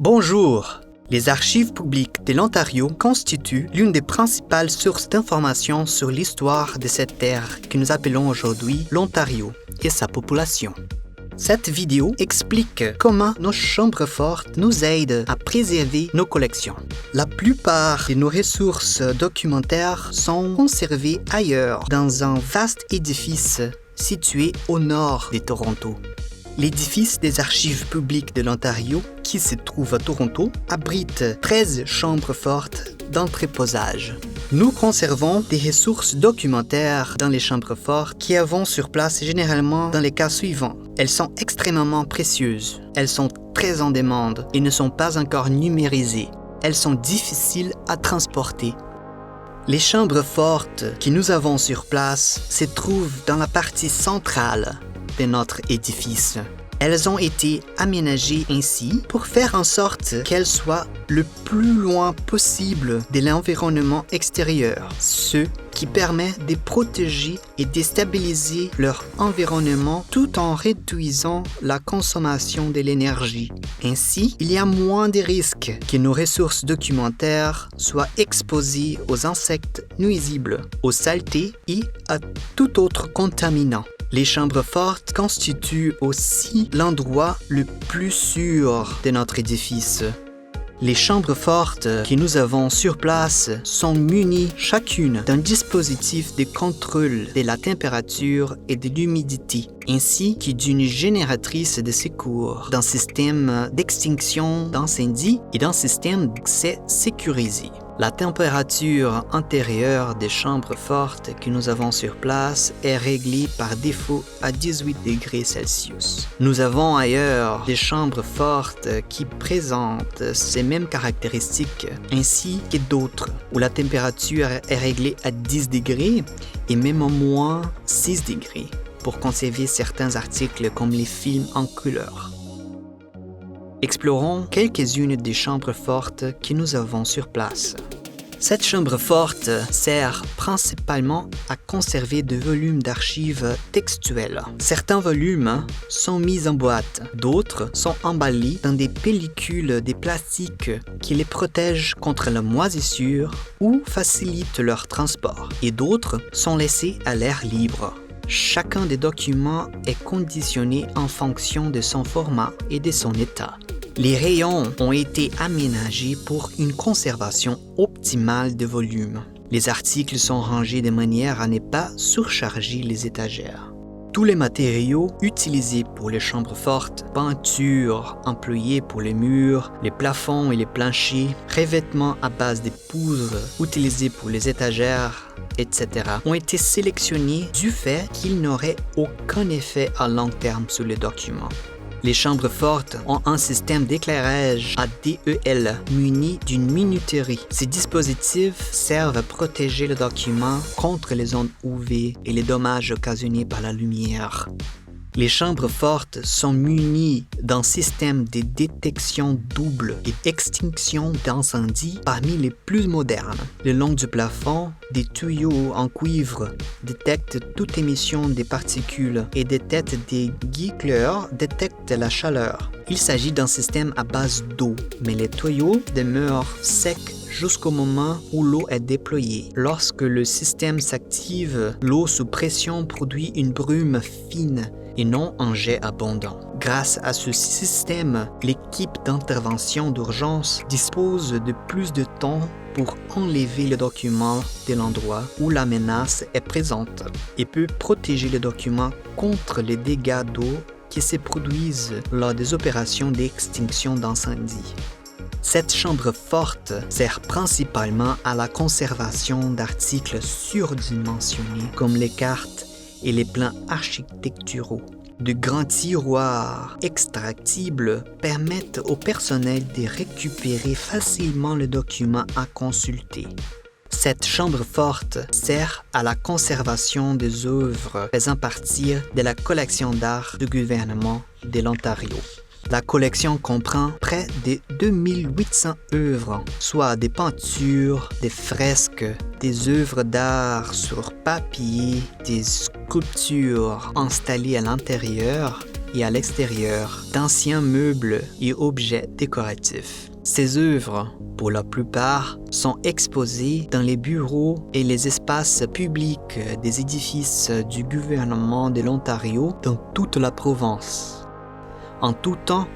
Bonjour! Les archives publiques de l'Ontario constituent l'une des principales sources d'informations sur l'histoire de cette terre que nous appelons aujourd'hui l'Ontario et sa population. Cette vidéo explique comment nos chambres fortes nous aident à préserver nos collections. La plupart de nos ressources documentaires sont conservées ailleurs, dans un vaste édifice situé au nord de Toronto. L'édifice des archives publiques de l'Ontario, qui se trouve à Toronto, abrite 13 chambres fortes d'entreposage. Nous conservons des ressources documentaires dans les chambres fortes qui avons sur place généralement dans les cas suivants. Elles sont extrêmement précieuses, elles sont très en demande et ne sont pas encore numérisées. Elles sont difficiles à transporter. Les chambres fortes que nous avons sur place se trouvent dans la partie centrale de notre édifice. Elles ont été aménagées ainsi pour faire en sorte qu'elles soient le plus loin possible de l'environnement extérieur, ce qui permet de protéger et de stabiliser leur environnement tout en réduisant la consommation de l'énergie. Ainsi, il y a moins de risques que nos ressources documentaires soient exposées aux insectes nuisibles, aux saletés et à tout autre contaminant. Les chambres fortes constituent aussi l'endroit le plus sûr de notre édifice. Les chambres fortes que nous avons sur place sont munies chacune d'un dispositif de contrôle de la température et de l'humidité, ainsi que d'une génératrice de secours, d'un système d'extinction d'incendie et d'un système d'accès sécurisé. La température intérieure des chambres fortes que nous avons sur place est réglée par défaut à 18 degrés Celsius. Nous avons ailleurs des chambres fortes qui présentent ces mêmes caractéristiques, ainsi que d'autres où la température est réglée à 10 degrés et même au moins 6 degrés pour conserver certains articles comme les films en couleur. Explorons quelques-unes des chambres fortes que nous avons sur place. Cette chambre forte sert principalement à conserver des volumes d'archives textuelles. Certains volumes sont mis en boîte, d'autres sont emballés dans des pellicules de plastique qui les protègent contre la moisissure ou facilitent leur transport, et d'autres sont laissés à l'air libre. Chacun des documents est conditionné en fonction de son format et de son état. Les rayons ont été aménagés pour une conservation optimale de volume. Les articles sont rangés de manière à ne pas surcharger les étagères. Tous les matériaux utilisés pour les chambres fortes, peintures employées pour les murs, les plafonds et les planchers, revêtements à base de poudre utilisés pour les étagères, etc., ont été sélectionnés du fait qu'ils n'auraient aucun effet à long terme sur les documents. Les chambres fortes ont un système d'éclairage à DEL muni d'une minuterie. Ces dispositifs servent à protéger le document contre les ondes UV et les dommages occasionnés par la lumière. Les chambres fortes sont munies d'un système de détection double et d'extinction d'incendie parmi les plus modernes. Le long du plafond, des tuyaux en cuivre détectent toute émission des particules et des têtes des gicleurs détectent la chaleur. Il s'agit d'un système à base d'eau, mais les tuyaux demeurent secs jusqu'au moment où l'eau est déployée. Lorsque le système s'active, l'eau sous pression produit une brume fine et non un jet abondant. Grâce à ce système, l'équipe d'intervention d'urgence dispose de plus de temps pour enlever le document de l'endroit où la menace est présente et peut protéger le document contre les dégâts d'eau qui se produisent lors des opérations d'extinction d'incendie. Cette chambre forte sert principalement à la conservation d'articles surdimensionnés comme les cartes et les plans architecturaux. De grands tiroirs extractibles permettent au personnel de récupérer facilement le document à consulter. Cette chambre forte sert à la conservation des œuvres faisant partie de la collection d'art du gouvernement de l'Ontario. La collection comprend près de 2800 œuvres, soit des peintures, des fresques, des œuvres d'art sur papier, des sculptures installées à l'intérieur et à l'extérieur d'anciens meubles et objets décoratifs. Ces œuvres, pour la plupart, sont exposées dans les bureaux et les espaces publics des édifices du gouvernement de l'Ontario dans toute la province. En tout temps,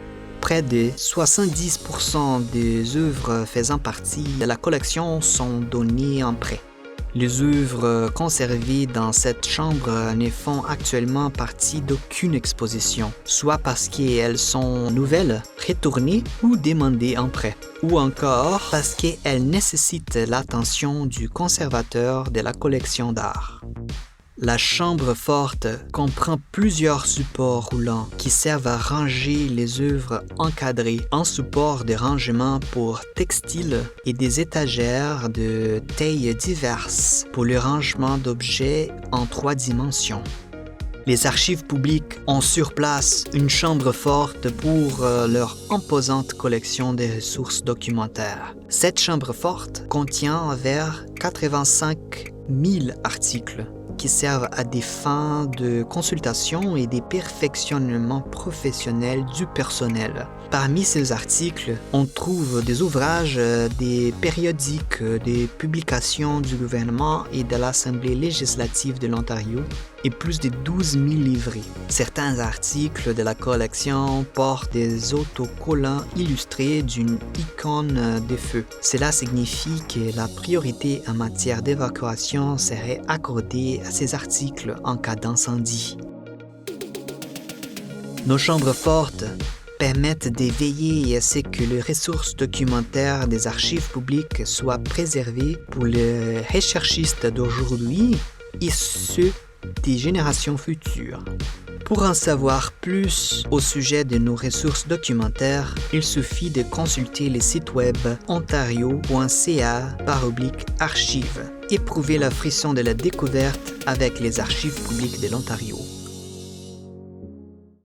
près de 70% des œuvres faisant partie de la collection sont données en prêt. Les œuvres conservées dans cette chambre ne font actuellement partie d'aucune exposition, soit parce qu'elles sont nouvelles, retournées ou demandées en prêt, ou encore parce qu'elles nécessitent l'attention du conservateur de la collection d'art. La chambre forte comprend plusieurs supports roulants qui servent à ranger les œuvres encadrées en support de rangement pour textiles et des étagères de tailles diverses pour le rangement d'objets en 3 dimensions. Les archives publiques ont sur place une chambre forte pour leur imposante collection de ressources documentaires. Cette chambre forte contient vers 85 000 articles qui servent à des fins de consultation et des perfectionnements professionnels du personnel. Parmi ces articles, on trouve des ouvrages, des périodiques, des publications du gouvernement et de l'Assemblée législative de l'Ontario et plus de 12 000 livrets. Certains articles de la collection portent des autocollants illustrés d'une icône de feu. Cela signifie que la priorité en matière d'évacuation serait accordée à ces articles en cas d'incendie. Nos chambres fortes permettent de veiller à ce que les ressources documentaires des archives publiques soient préservées pour les recherchistes d'aujourd'hui et ceux des générations futures. Pour en savoir plus au sujet de nos ressources documentaires, il suffit de consulter le site web ontario.ca/archives. Éprouvez la frisson de la découverte avec les archives publiques de l'Ontario.